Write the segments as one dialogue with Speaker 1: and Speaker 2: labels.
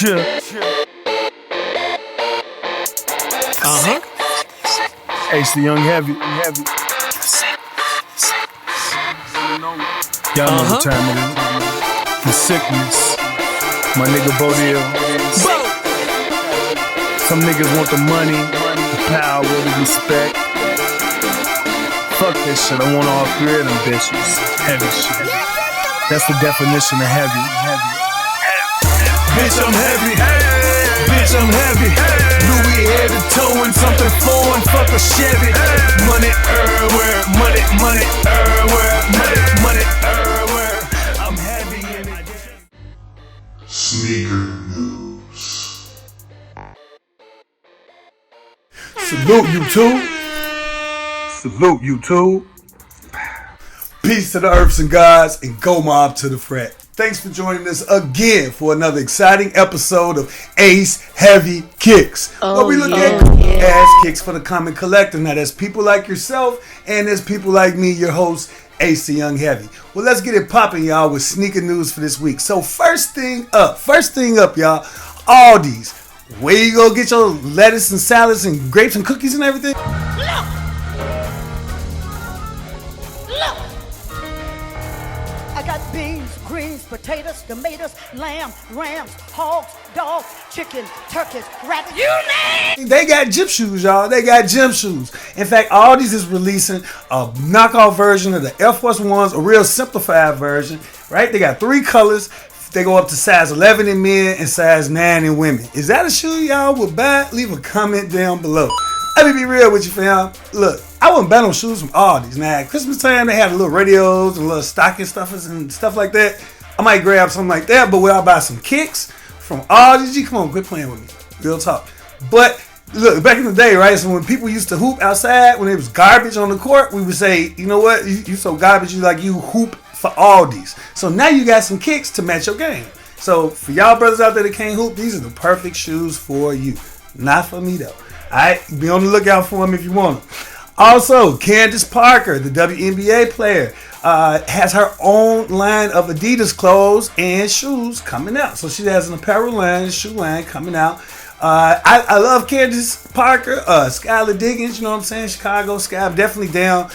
Speaker 1: Ace the Young Heavy. Y'all know what time it is. The sickness. My nigga Bodil. Some niggas want the money, the power, the respect. Fuck this shit. I want all three of them bitches. Heavy shit. That's the definition of heavy. Bitch, I'm heavy. Bitch, I'm heavy. Louis head to toe and something foreign. Fuck a Chevy. Money everywhere. Money everywhere. Money everywhere. I'm heavy in it.
Speaker 2: Sneaker news.
Speaker 1: Salute you too. Peace to the earths and gods, and go mob to the frat. Thanks for joining us again for another exciting episode of Ace Heavy Kicks. Where we look at ass kicks for the common collector. Now there's people like yourself, and there's people like me, your host, Ace the Young Heavy. Well, let's get it popping, y'all, with sneaker news for this week. So first thing up, y'all, Aldi's. Where you go get your lettuce and salads and grapes and cookies and everything?
Speaker 3: Look! I got beans, greens, potatoes, tomatoes, lamb, rams, hogs, dogs, chicken, turkeys, rabbits, you name!
Speaker 1: They got gym shoes, y'all. They got gym shoes. In fact, Aldi's is releasing a knockoff version of the Air Force Ones, a real simplified version, right? They got 3 colors. They go up to size 11 in men and size 9 in women. Is that a shoe y'all would buy? Leave a comment down below. Let me be real with you, fam. Look, I wouldn't buy no shoes from Aldi's. Now, at Christmas time, they have the little radios and little stocking stuffers and stuff like that. I might grab something like that, but would I buy some kicks from Aldi's? Come on, quit playing with me. Real talk. But look, back in the day, right, so when people used to hoop outside, when there was garbage on the court, we would say, you know what, you so garbage, you hoop for Aldi's. So now you got some kicks to match your game. So for y'all brothers out there that can't hoop, these are the perfect shoes for you. Not for me though. Alright, be on the lookout for them if you want them. Also, Candace Parker, the WNBA player, has her own line of Adidas clothes and shoes coming out. So she has an apparel line, shoe line coming out. I love Candace Parker, Skylar Diggins, you know what I'm saying? Chicago Sky, I'm definitely down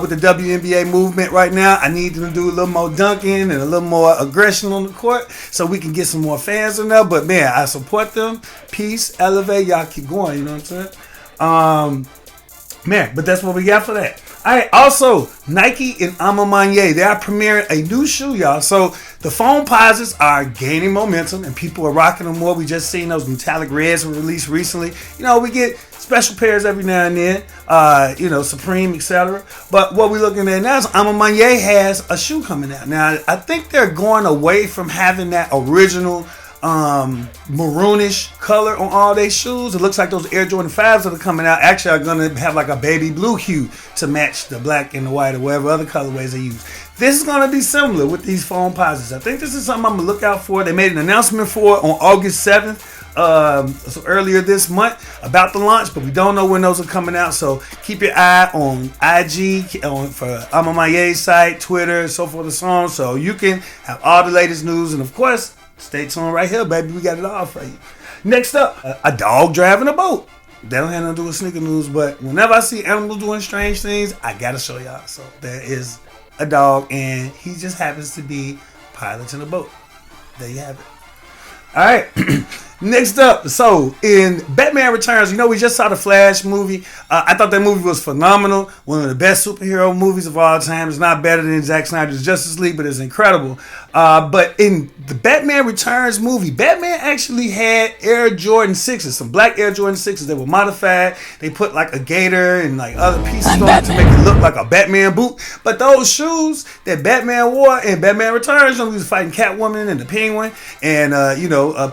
Speaker 1: with the WNBA movement right now. I need them to do a little more dunking and a little more aggression on the court so we can get some more fans in there. But man, I support them. Peace, elevate, y'all keep going, you know what I'm saying? Man, but that's what we got for that. Alright, also, Nike and Amamanye, they are premiering a new shoe, y'all. So, the foam posits are gaining momentum and people are rocking them more. We just seen those metallic reds were released recently. You know, we get special pairs every now and then, Supreme, etc. But what we're looking at now is Amamanye has a shoe coming out. Now, I think they're going away from having that original maroonish color on all their shoes. It looks like those Air Jordan 5s that are coming out actually are going to have like a baby blue hue to match the black and the white or whatever other colorways they use. This is going to be similar with these foam posits. I think this is something I'm going to look out for. They made an announcement for it on August 7th, so earlier this month about the launch, but we don't know when those are coming out. So keep your eye on IG, for Amamanye's site, Twitter, so forth and so on, so you can have all the latest news. And of course, stay tuned right here, baby. We got it all for you. Next up, a dog driving a boat. That don't have nothing to do with sneaker news, but whenever I see animals doing strange things, I gotta show y'all. So there is a dog, and he just happens to be piloting a boat. There you have it. All right. Next up, so in Batman Returns, we just saw the Flash movie. I thought that movie was phenomenal. One of the best superhero movies of all time. It's not better than Zack Snyder's Justice League, but it's incredible. But in the Batman Returns movie, Batman actually had Air Jordan 6s, some black Air Jordan 6s. They were modified. They put like a gator and like other pieces on it to make it look like a Batman boot. But those shoes that Batman wore in Batman Returns, he was fighting Catwoman and the Penguin, and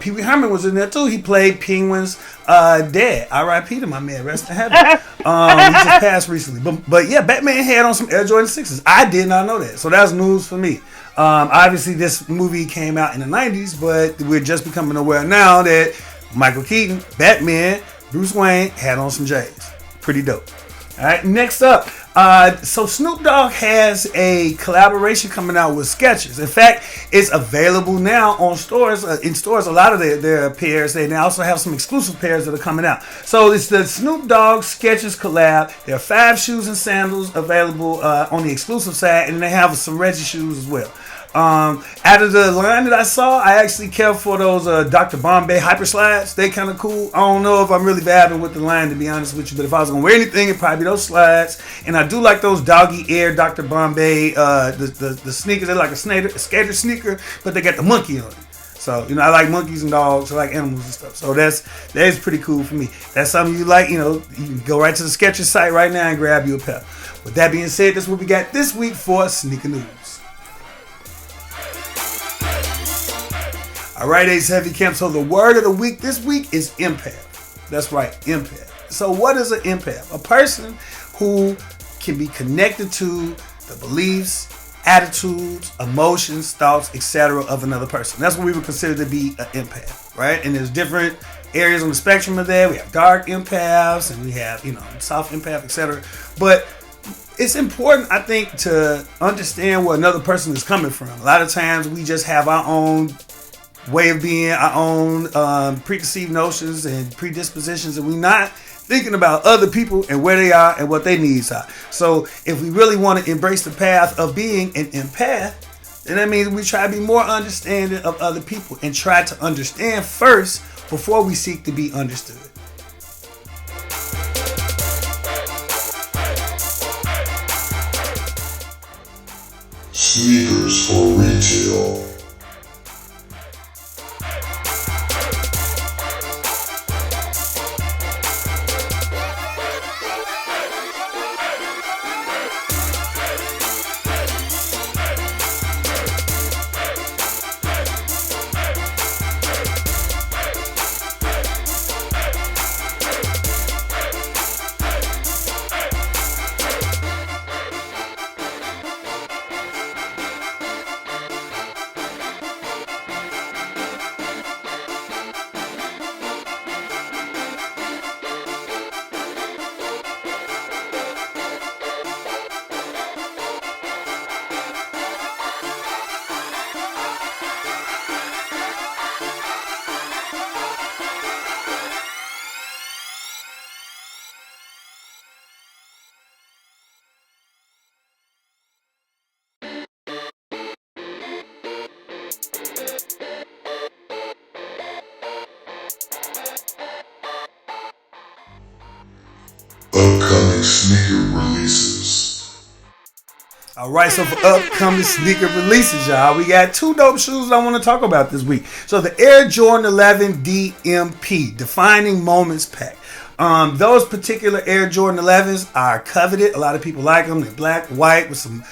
Speaker 1: Pee Wee Herman was in there too. He played Penguin's dad. R.I.P. to my man. Rest in heaven. He just passed recently. But yeah, Batman had on some Air Jordan 6s. I did not know that. So that's news for me. Obviously, this movie came out in the 90s, but we're just becoming aware now that Michael Keaton, Batman, Bruce Wayne had on some J's. Pretty dope. All right, next up, So Snoop Dogg has a collaboration coming out with Skechers. In fact, it's available now on stores. In stores, a lot of their pairs. They also have some exclusive pairs that are coming out. So it's the Snoop Dogg Skechers collab. There are 5 shoes and sandals available on the exclusive side, and they have some Reggie shoes as well. Out of the line that I saw, I actually kept for those Dr. Bombay Hyper Slides. They kind of cool. I don't know if I'm really vibing with the line, to be honest with you, but if I was gonna wear anything, it'd probably be those slides. And I do like those Doggy Air Dr. Bombay the sneakers. They're like a skater sneaker, but they got the monkey on it. So, I like monkeys and dogs. I like animals and stuff. So that's pretty cool for me. That's something you like, you can go right to the Skechers site right now and grab you a pair. With that being said, that's what we got this week for Sneaker News. All right, Ace Heavy Camp. So the word of the week this week is empath. That's right, empath. So what is an empath? A person who can be connected to the beliefs, attitudes, emotions, thoughts, etc. of another person. That's what we would consider to be an empath, right? And there's different areas on the spectrum of that. We have dark empaths and we have, soft empath, etc. But it's important, I think, to understand where another person is coming from. A lot of times we just have our own way of being, our own preconceived notions and predispositions, and we're not thinking about other people and where they are and what their needs are. So if we really want to embrace the path of being an empath, then that means we try to be more understanding of other people and try to understand first before we seek to be understood.
Speaker 2: Sneakers for retail. Upcoming sneaker releases.
Speaker 1: Alright, so for upcoming sneaker releases, y'all, we got 2 dope shoes I want to talk about this week. So the Air Jordan 11 DMP, Defining Moments Pack. Those particular Air Jordan 11s are coveted. A lot of people like them. They're black, white, with some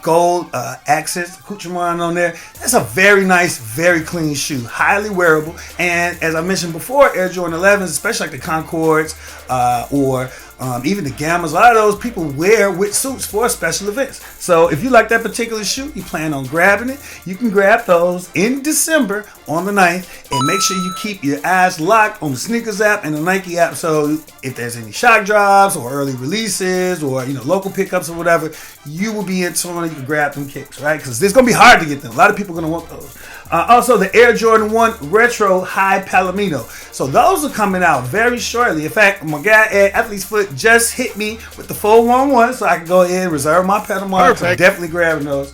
Speaker 1: gold accents, accoutrement on there. That's a very nice, very clean shoe. Highly wearable. And as I mentioned before, Air Jordan 11s, especially like the Concords or even the Gammas, a lot of those people wear with suits for special events. So if you like that particular shoe, you plan on grabbing it, you can grab those in December on the 9th, and make sure you keep your eyes locked on the Sneakers app and the Nike app. So if there's any shock drops or early releases or local pickups or whatever, you will be in tune. You can grab them kicks, right? Because it's gonna be hard to get them. A lot of people are gonna want those. Also, the Air Jordan 1 Retro High Palomino. So those are coming out very shortly. In fact, my guy at Athlete's Foot just hit me with the 411, so I can go ahead and reserve my pedal mark. So I'm definitely grabbing those.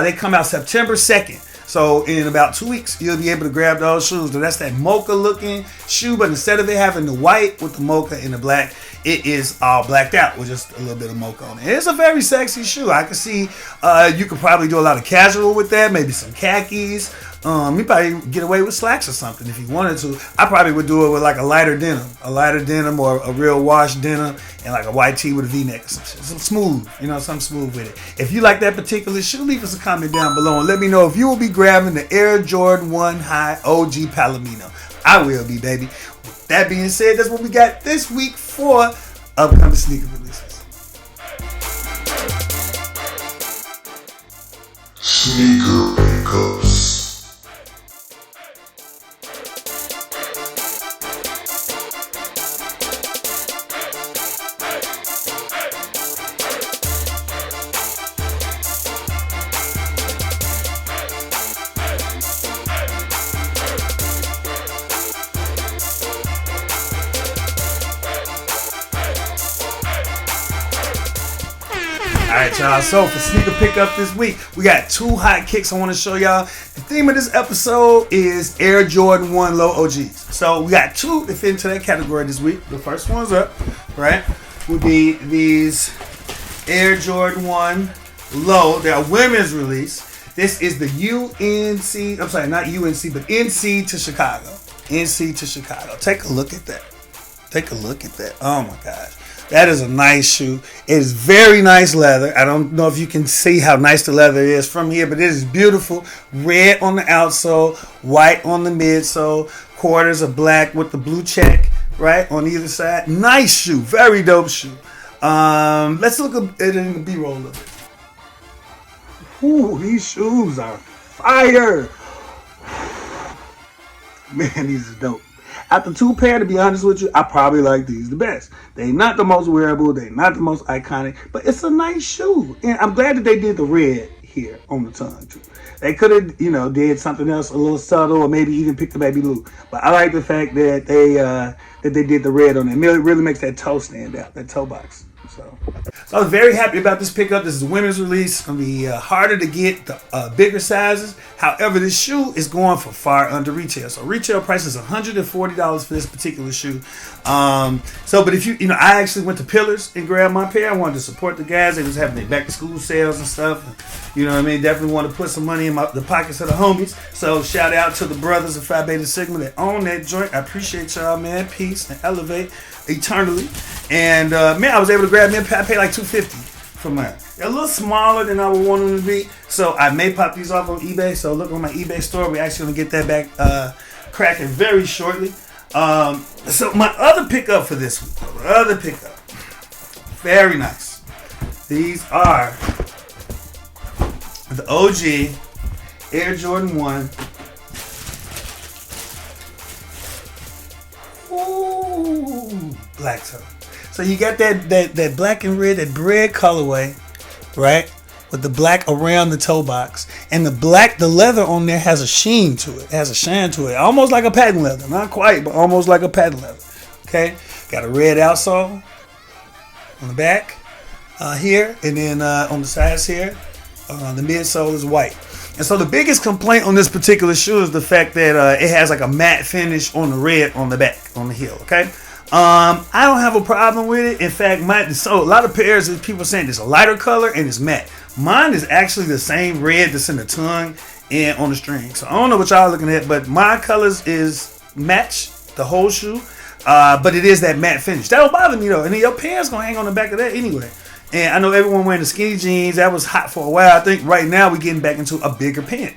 Speaker 1: They come out September 2nd. So in about 2 weeks, you'll be able to grab those shoes. And that's that mocha looking shoe, but instead of it having the white with the mocha and the black, it is all blacked out with just a little bit of mocha on it. It's a very sexy shoe. I can see you could probably do a lot of casual with that, maybe some khakis. You probably get away with slacks or something if you wanted to. I probably would do it with like a lighter denim or a real wash denim and like a white tee with a V-neck or some shit. Some smooth, something smooth with it. If you like that particular shoe, leave us a comment down below and let me know if you will be grabbing the Air Jordan 1 High OG Palomino. I will be, baby. With that being said, that's what we got this week for upcoming sneaker releases.
Speaker 2: Sneaker pickups.
Speaker 1: Alright, y'all. So for sneaker pickup this week, we got 2 hot kicks I want to show y'all. The theme of this episode is Air Jordan 1 Low OGs. So we got 2 that fit into that category this week. The first one's up, right? Would be these Air Jordan 1 Low. They're a women's release. This is the UNC, I'm sorry, not UNC, but NC to Chicago. NC to Chicago. Take a look at that. Take a look at that. Oh my gosh. That is a nice shoe. It is very nice leather. I don't know if you can see how nice the leather is from here, but it is beautiful. Red on the outsole, white on the midsole, quarters are black with the blue check, right, on either side. Nice shoe. Very dope shoe. Let's look at it in the B-roll a little bit. Ooh, these shoes are fire. Man, these are dope. After 2 pair, to be honest with you, I probably like these the best. They not the most wearable, they not the most iconic, but it's a nice shoe. And I'm glad that they did the red here on the tongue too. They could have, did something else a little subtle, or maybe even picked the baby blue. But I like the fact that they did the red on it. It really makes that toe stand out, that toe box. So I was very happy about this pickup. This is a women's release. It's going to be harder to get the bigger sizes. However, this shoe is going for far under retail. So retail price is $140 for this particular shoe. But if I actually went to Pillars and grabbed my pair. I wanted to support the guys. They was having their back to school sales and stuff. And, definitely want to put some money in the pockets of the homies. So shout out to the brothers of Phi Beta Sigma that own that joint. I appreciate y'all, man. Peace and elevate eternally. And I was able to grab me a pair. I paid like $250 for mine. They're a little smaller than I would want them to be, so I may pop these off on eBay. So look on my eBay store. We're actually gonna get that back cracking very shortly. So my other pickup for this week, very nice. These are the OG Air Jordan 1. Ooh, black toe. So you got that black and red, that bread colorway, right? With the black around the toe box. And the leather on there has a sheen to it. It has a shine to it. Almost like a patent leather. Not quite, but almost like a patent leather. Okay? Got a red outsole on the back here. And then on the sides here, the midsole is white. And so the biggest complaint on this particular shoe is the fact that it has like a matte finish on the red on the back, on the heel, okay? I don't have a problem with it. In fact, a lot of pairs of people saying it's a lighter color and it's matte. Mine is actually the same red that's in the tongue and on the string. So I don't know what y'all are looking at, but my colors is match the whole shoe. But it is that matte finish. That don't bother me though. And then your pants gonna hang on the back of that anyway. And I know everyone wearing the skinny jeans. That was hot for a while. I think right now we're getting back into a bigger pant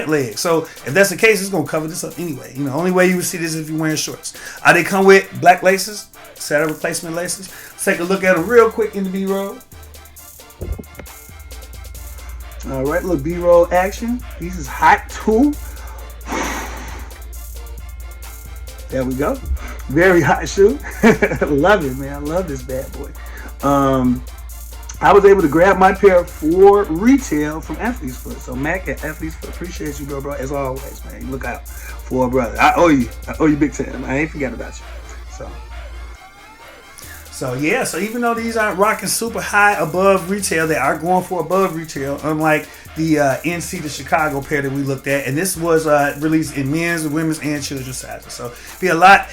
Speaker 1: leg. So if that's the case, it's gonna cover this up anyway. Only way you would see this is if you're wearing shorts. They come with black laces, set of replacement laces. Let's take a look at them real quick in the B-roll. All right, little B-roll action. These is hot too. There we go. Very hot shoe. Love it, man. I love this bad boy. I was able to grab my pair for retail from Athlete's Foot. So Mac at Athlete's Foot, appreciate you, bro. As always, man. You look out for a brother. I owe you big time. I ain't forgot about you. So yeah. So even though these aren't rocking super high above retail, they are going for above retail. Unlike the NC to Chicago pair that we looked at, and this was released in men's, women's, and children's sizes. So it'd be a lot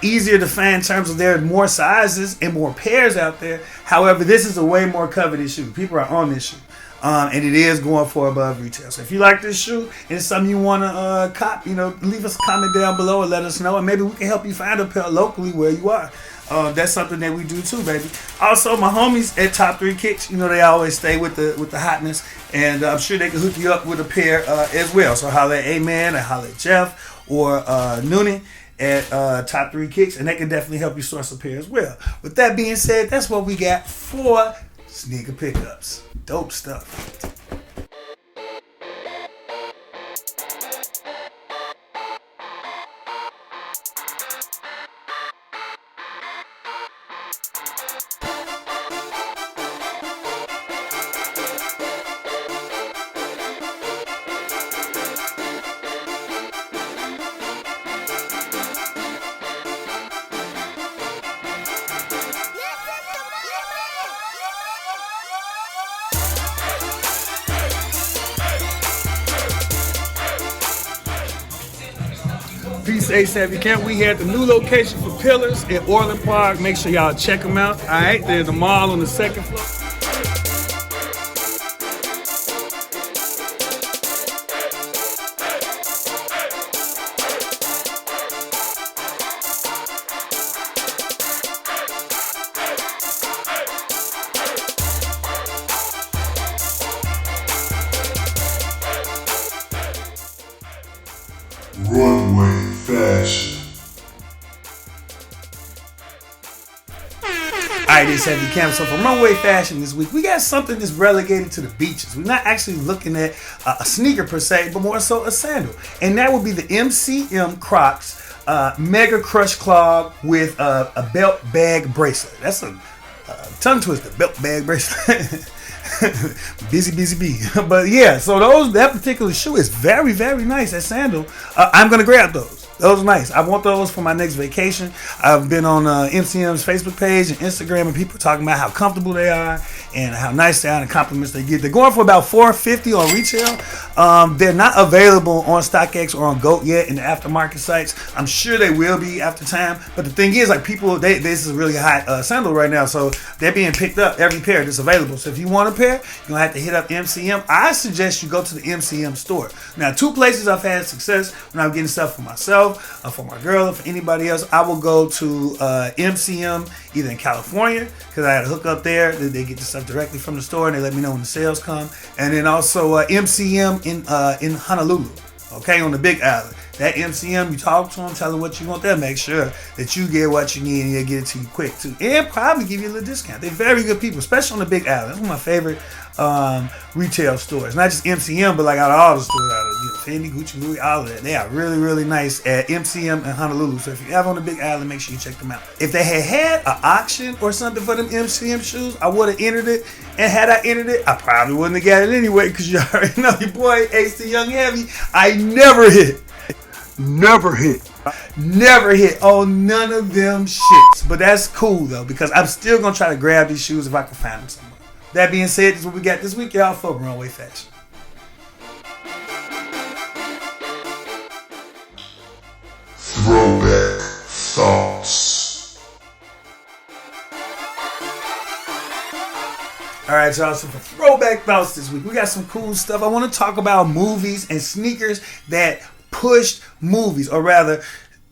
Speaker 1: easier to find in terms of there are more sizes and more pairs out there. However, this is a way more coveted shoe. People are on this shoe. And it is going for above retail. So if you like this shoe and it's something you want to cop, leave us a comment down below and let us know. And maybe we can help you find a pair locally where you are. That's something that we do too, baby. Also, my homies at Top 3 Kicks, they always stay with the hotness. And I'm sure they can hook you up with a pair as well. So holler at A-Man or holler at Jeff or Noonan at Top 3 Kicks, and they can definitely help you source a pair as well. With that being said, that's what we got for sneaker pickups. Dope stuff. Peace, ASAP Camp. We here at the new location for Pillars in Orland Park. Make sure y'all check them out. All right, there's the mall on the second floor.
Speaker 2: Runway fashion.
Speaker 1: Alright, it's Heavy Camp. So for Runway Fashion this week, we got something that's relegated to the beaches. We're not actually looking at a sneaker per se, but more so a sandal. And that would be the MCM Crocs Mega Crush Clog with a belt bag bracelet. That's a tongue twister, belt bag bracelet. busy bee. But yeah, so that particular shoe is very, very nice. That sandal, I'm gonna grab those. Those are nice. I want those for my next vacation. I've been on MCM's Facebook page and Instagram, and people are talking about how comfortable they are and how nice they are and the compliments they get. They're going for about $450 on retail. They're not available on StockX or on GOAT yet in the aftermarket sites. I'm sure they will be after time. But the thing is, like, people, this is a really hot sandal right now, so they're being picked up every pair that's available. So if you want a pair, you're gonna have to hit up MCM. I suggest you go to the MCM store. Now, 2 places I've had success when I'm getting stuff for myself, for my girl, or for anybody else. I will go to MCM either in California, because I had a hook up there. They get the stuff directly from the store and they let me know when the sales come. And then also MCM in Honolulu, okay, on the Big Island. That MCM, you talk to them, tell them what you want. They'll make sure that you get what you need and they'll get it to you quick too. And probably give you a little discount. They're very good people, especially on the Big Island. That's one of my favorite retail stores. Not just MCM, but like out of all the stores, out of Fendi, Gucci, Louis, all of that. They are really, really nice at MCM in Honolulu. So if you're ever on the Big Island, make sure you check them out. If they had an auction or something for them MCM shoes, I would have entered it. And had I entered it, I probably wouldn't have got it anyway, because you already know your boy Ace the Young Heavy. I never hit on none of them shits. But that's cool though, because I'm still gonna try to grab these shoes if I can find them somewhere. That being said, this is what we got this week, y'all, for Runway Fashion.
Speaker 2: Throwback thoughts.
Speaker 1: Alright, y'all, so for Throwback Thoughts this week, we got some cool stuff. I want to talk about movies and sneakers that pushed movies, or rather,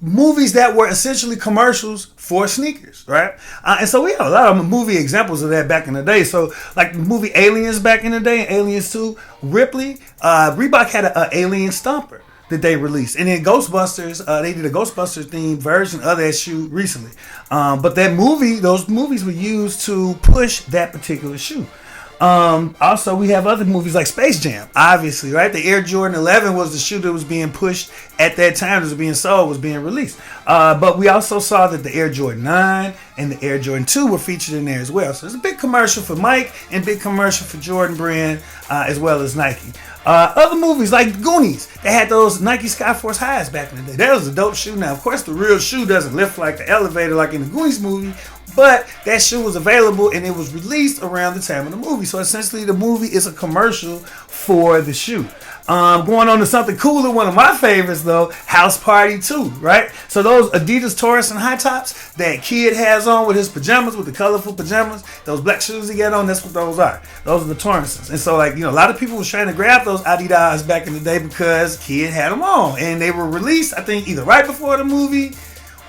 Speaker 1: movies that were essentially commercials for sneakers, right? And so we have a lot of movie examples of that back in the day. So like the movie Aliens back in the day, Aliens 2, Ripley, Reebok had an Alien Stomper that they released. And then Ghostbusters, they did a Ghostbusters themed version of that shoe recently. But that movie, those movies were used to push that particular shoe. Also, we have other movies like Space Jam, obviously, right? The Air Jordan 11 was the shoe that was being pushed at that time, that was being sold, was being released. But we also saw that the Air Jordan 9 and the Air Jordan 2 were featured in there as well. So it's a big commercial for Mike and big commercial for Jordan brand, as well as Nike. Other movies like Goonies, they had those Nike Skyforce highs back in the day. That was a dope shoe. Now, of course, the real shoe doesn't lift like the elevator like in the Goonies movie, but that shoe was available and it was released around the time of the movie. So essentially, the movie is a commercial for the shoe. Going on to something cooler, one of my favorites though, House Party 2, right? So those Adidas Taurus and high tops that kid has on with his pajamas, with the colorful pajamas, those black shoes he got on, that's what those are. Those are the Tauruses. And so, like, you know, a lot of people was trying to grab those Adidas back in the day because kid had them on. And they were released, I think, either right before the movie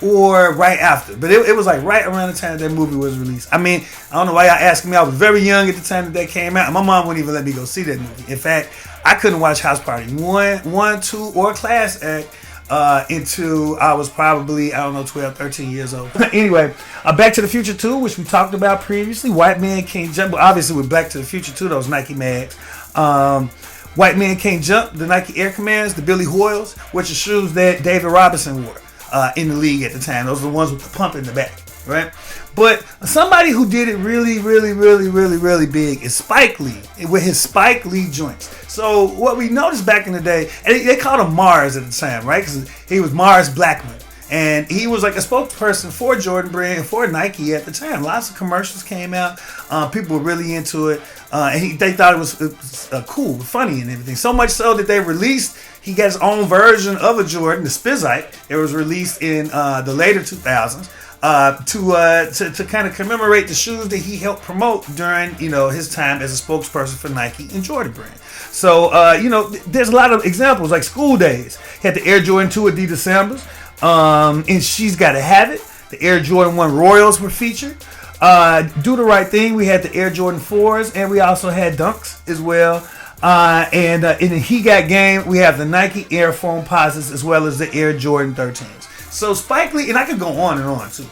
Speaker 1: or right after. But it was like right around the time that movie was released. I mean, I don't know why y'all asking me. I was very young at the time that came out. And my mom wouldn't even let me go see that movie. In fact, I couldn't watch House Party 1, 2, or Class Act until I was probably, 12, 13 years old. Anyway, Back to the Future 2, which we talked about previously. White Man Can't Jump. Obviously, with Back to the Future 2, those Nike mags. White Man Can't Jump, the Nike Air Commands, the Billy Hoyles, which are shoes that David Robinson wore in the league at the time. Those are the ones with the pump in the back, right? But somebody who did it really, really, really, really, really big is Spike Lee with his Spike Lee joints. So what we noticed back in the day, and they called him Mars at the time, right? Because he was Mars Blackman. And he was like a spokesperson for Jordan Brand and for Nike at the time. Lots of commercials came out. People were really into it. And they thought it was cool, funny, and everything. So much so that they released, he got his own version of a Jordan, the Spizite. It was released in the later 2000s. To kind of commemorate the shoes that he helped promote during, his time as a spokesperson for Nike and Jordan Brand. So, there's a lot of examples, like School Days. He had the Air Jordan 2 Adidas Sambas, and She's Gotta Have It. The Air Jordan 1 Royals were featured. Do the Right Thing, we had the Air Jordan 4s, and we also had Dunks as well. And in the He Got Game, we have the Nike Air Foam Posits as well as the Air Jordan 13s. So Spike Lee, and I could go on and on too,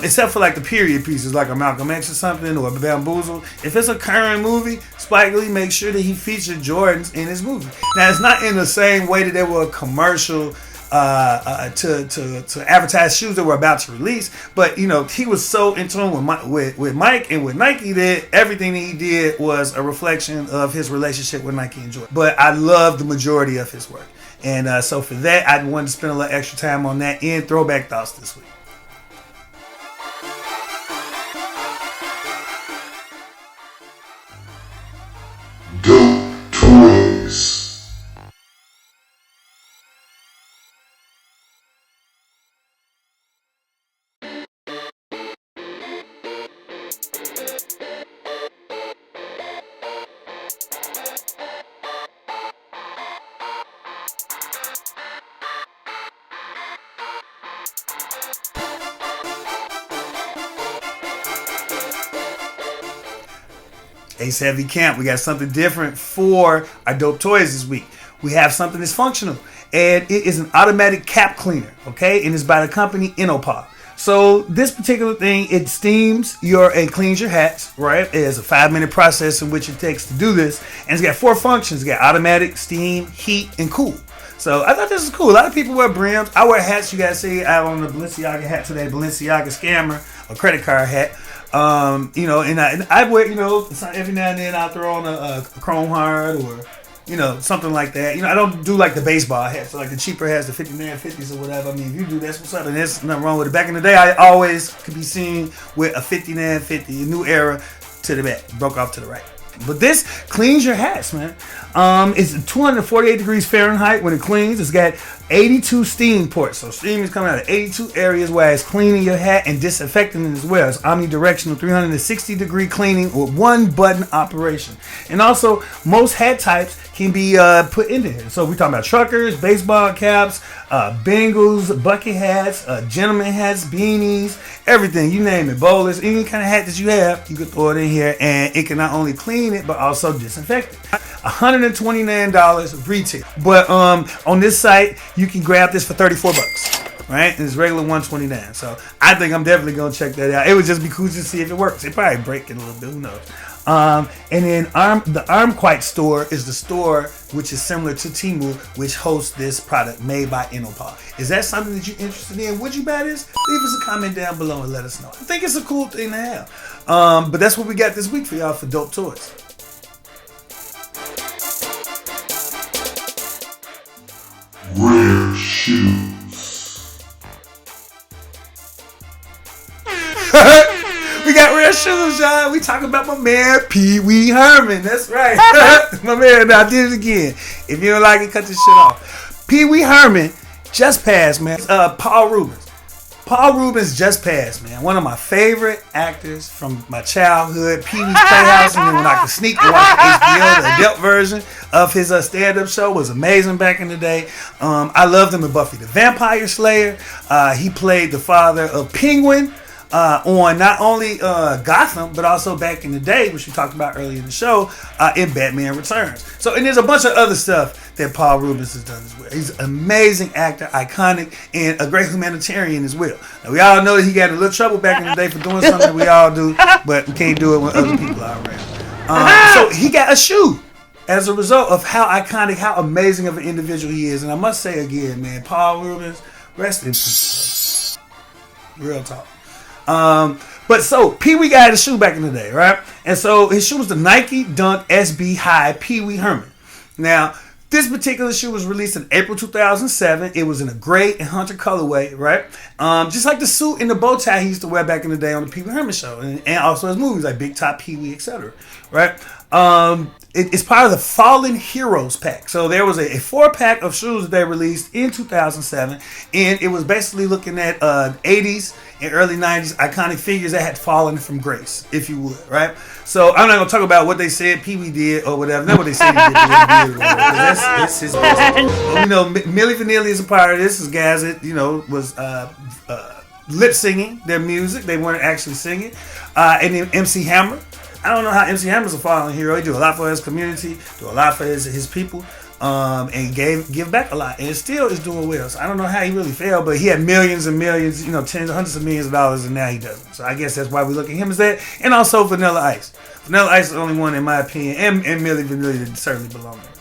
Speaker 1: except for like the period pieces like a Malcolm X or something or Bamboozle. If it's a current movie, Spike Lee makes sure that he featured Jordans in his movie. Now it's not in the same way that they were a commercial to advertise shoes that were about to release, but he was so in tune with Mike and with Nike that everything that he did was a reflection of his relationship with Nike and Jordan. But I love the majority of his work. And so for that, I wanted to spend a little extra time on that in Throwback Thoughts this week.
Speaker 2: Dope toys.
Speaker 1: Ace Heavy Camp, we got something different for our Dope Toys this week. We have something that's functional, and it is an automatic cap cleaner, okay? And it's by the company Inopop. So this particular thing, it steams and cleans your hats, right? It's a 5-minute process in which it takes to do this, and it's got 4 functions. It's got automatic, steam, heat, and cool. So I thought this was cool. A lot of people wear brims. I wear hats. You guys see I have on the Balenciaga hat today, Balenciaga scammer, a credit card hat. And I wear, every now and then I'll throw on a chrome heart or, something like that. I don't do like the baseball hats, so like the cheaper hats, the 59 50s or whatever. I mean, if you do, that's what's up, and there's nothing wrong with it. Back in the day, I always could be seen with a 59 50, a new era to the back, broke off to the right. But this cleans your hats, man. It's 248 degrees Fahrenheit when it cleans. It's got 82 steam ports. So steam is coming out of 82 areas where it's cleaning your hat and disinfecting it as well. It's omnidirectional 360 degree cleaning with one button operation. And also, most hat types can be put into here. So we're talking about truckers, baseball caps, Bengals, bucket hats, gentleman hats, beanies, everything, you name it, bowlers, any kind of hat that you have, you can throw it in here and it can not only clean it, but also disinfect it. $129 retail. But on this site, you can grab this for $34. Right? And it's regular $129. So I think I'm definitely gonna check that out. It would just be cool to see if it works. It probably break it a little bit, who knows? And then the Armquite store is the store which is similar to Temu, which hosts this product made by Inopop. Is that something that you're interested in? Would you buy this? Leave us a comment down below and let us know. I think it's a cool thing to have. But that's what we got this week for y'all for Dope Toys.
Speaker 2: Rare shoes.
Speaker 1: We got rare shoes, y'all. We talking about my man Pee Wee Herman. That's right. My man, I did it again. If you don't like it, cut this shit off. Pee Wee Herman just passed, man. Paul Reubens. Paul Reubens just passed, man. One of my favorite actors from my childhood, Pee Wee's Playhouse, and then when I could sneak and watch HBO, the adult version of his stand-up show was amazing back in the day. I loved him in Buffy the Vampire Slayer. He played the father of Penguin on not only Gotham, but also back in the day, which we talked about earlier in the show, in Batman Returns. So, and there's a bunch of other stuff that Paul Reubens has done as well. He's an amazing actor, iconic, and a great humanitarian as well. Now, we all know that he got a little trouble back in the day for doing something we all do, but we can't do it when other people are around. So he got a shoe as a result of how iconic, how amazing of an individual he is. And I must say again, man, Paul Reubens, rest in peace. Real talk. But so Pee Wee got a shoe back in the day, right? And so his shoe was the Nike Dunk SB High Pee Wee Herman. Now, This particular shoe was released in April 2007. It was in a gray and hunter colorway, right? Just like the suit and the bow tie he used to wear back in the day on the Pee Wee Herman show, and also his movies like Big Top, Pee Wee, etc. Right? It's part of the Fallen Heroes pack. So there was a 4-pack of shoes that they released in 2007, and it was basically looking at 80s and early 90s iconic figures that had fallen from grace, if you would, right? So I'm not gonna talk about what they said Pee Wee did or whatever. Not what they said he did. That's his business. You know, Milli Vanilli is a part of this. Is guys that was lip singing their music. They weren't actually singing. And then MC Hammer. I don't know how MC Hammer's a fallen hero. He do a lot for his community, do a lot for his people, and give back a lot, and still is doing well. So I don't know how he really failed, but he had millions and millions, tens, hundreds of millions of dollars, and now he doesn't. So I guess that's why we look at him as that. And also Vanilla Ice. Vanilla Ice is the only one, in my opinion, and Milli Vanilli that certainly belong there.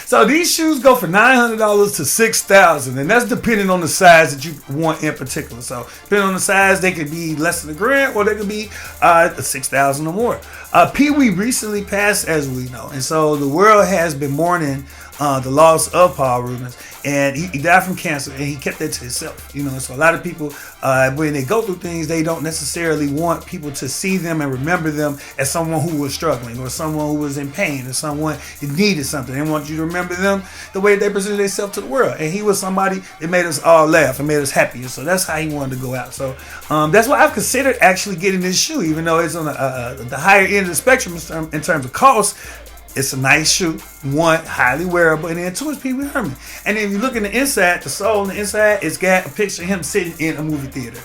Speaker 1: So these shoes go for $900 to $6,000, and that's depending on the size that you want in particular. So depending on the size, they could be less than $1,000, or they could be $6,000 or more. Pee Wee recently passed, as we know, and so the world has been mourning the loss of Paul Reubens, and he died from cancer, and he kept that to himself. So a lot of people, when they go through things, they don't necessarily want people to see them and remember them as someone who was struggling, or someone who was in pain, or someone who needed something. They want you to remember them the way they presented themselves to the world, and he was somebody that made us all laugh and made us happy, and so that's how he wanted to go out. So that's why I've considered actually getting this shoe, even though it's on the higher end of the spectrum in terms of cost. It's a nice shoe. 1, highly wearable, and then 2, it's Pee Wee Herman. And then if you look in the inside, the sole on the inside, it's got a picture of him sitting in a movie theater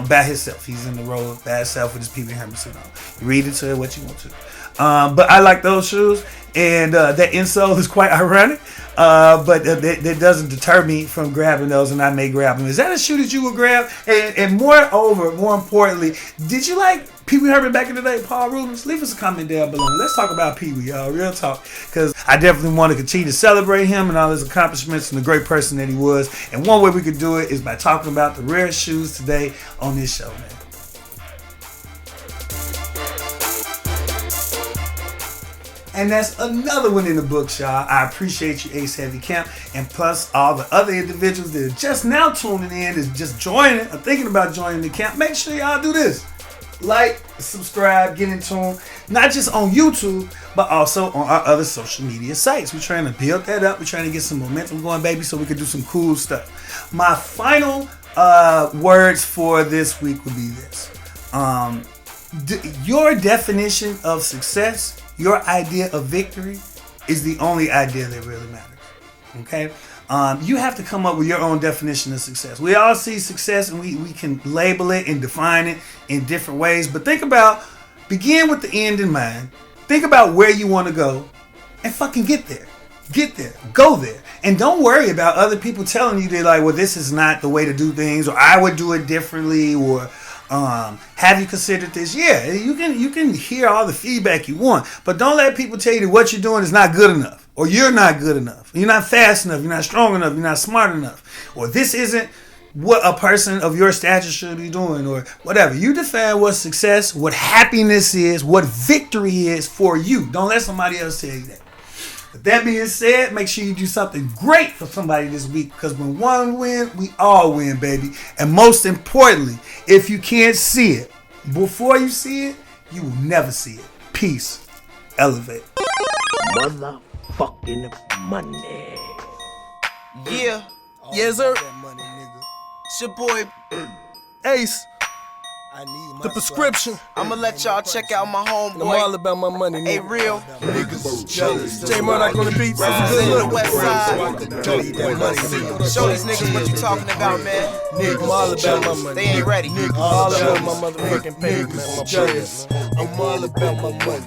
Speaker 1: by himself. He's in the role by himself with his Pee Wee Herman suit on. You read into it what you want to. But I like those shoes, and that insole is quite ironic. But that doesn't deter me from grabbing those, and I may grab them. Is that a shoe that you would grab? And more importantly, did you like Pee Wee Herman back in the day, Paul Reubens? Leave us a comment down below. Let's talk about Pee Wee, y'all. Real talk. Because I definitely want to continue to celebrate him and all his accomplishments and the great person that he was. And one way we could do it is by talking about the rare shoes today on this show, man. And that's another one in the book, y'all. I appreciate you, Ace Heavy Camp, and plus all the other individuals that are just now tuning in, is just joining or thinking about joining the camp. Make sure y'all do this. Like, subscribe, get in tune, not just on YouTube, but also on our other social media sites. We're trying to build that up. We're trying to get some momentum going, baby, so we can do some cool stuff. My final words for this week would be this. Your definition of success, your idea of victory, is the only idea that really matters. Okay? You have to come up with your own definition of success. We all see success, and we can label it and define it in different ways. But begin with the end in mind. Think about where you want to go, and fucking get there. Get there. Go there. And don't worry about other people telling you that, like, well, this is not the way to do things, or I would do it differently, or have you considered this? Yeah, you can hear all the feedback you want, but don't let people tell you that what you're doing is not good enough, or you're not good enough, you're not fast enough, you're not strong enough, you're not smart enough, or this isn't what a person of your stature should be doing, or whatever. You define what success, what happiness is, what victory is for you. Don't let somebody else tell you that. With that being said, make sure you do something great for somebody this week, because when one wins, we all win, baby. And most importantly, if you can't see it before you see it, you will never see it. Peace. Elevate.
Speaker 4: Motherfucking money.
Speaker 5: Yeah.
Speaker 4: Yes, sir.
Speaker 5: It's your boy.
Speaker 4: Ace. The prescription.
Speaker 5: I'ma let y'all check out my
Speaker 4: I'm all
Speaker 5: homeboy.
Speaker 4: about my money,
Speaker 5: Hey,
Speaker 4: nigga.
Speaker 5: real.
Speaker 4: J Murdoch on the beats.
Speaker 5: Representing the West Side.
Speaker 4: Need that money, nigga.
Speaker 5: Show these niggas what you talking about, man.
Speaker 4: I'm all about my money.
Speaker 5: They ain't ready.
Speaker 4: All about my motherfucking paper, man. My brothers. I'm all about my money.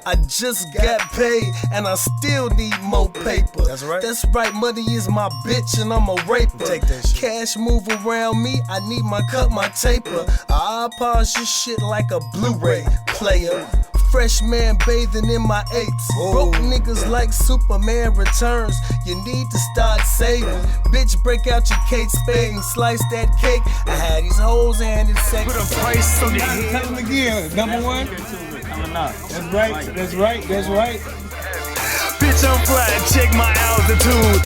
Speaker 4: I just got paid and I still need more paper. That's right. That's right, money is my bitch and I'm a raper. Take that shit. Cash move around me, I need my cut, my taper. I pause your shit like a Blu-ray player. Fresh man bathing in my apes. Broke niggas like Superman returns. You need to start saving. Bitch, break out your Kate Spade and slice that cake. I had these hoes and it's sex.
Speaker 6: Put a price on your head.
Speaker 1: Tell them again. Number one.
Speaker 6: Coming up.
Speaker 1: That's right. That's right. That's right.
Speaker 6: Bitch, I'm fly, check my altitude.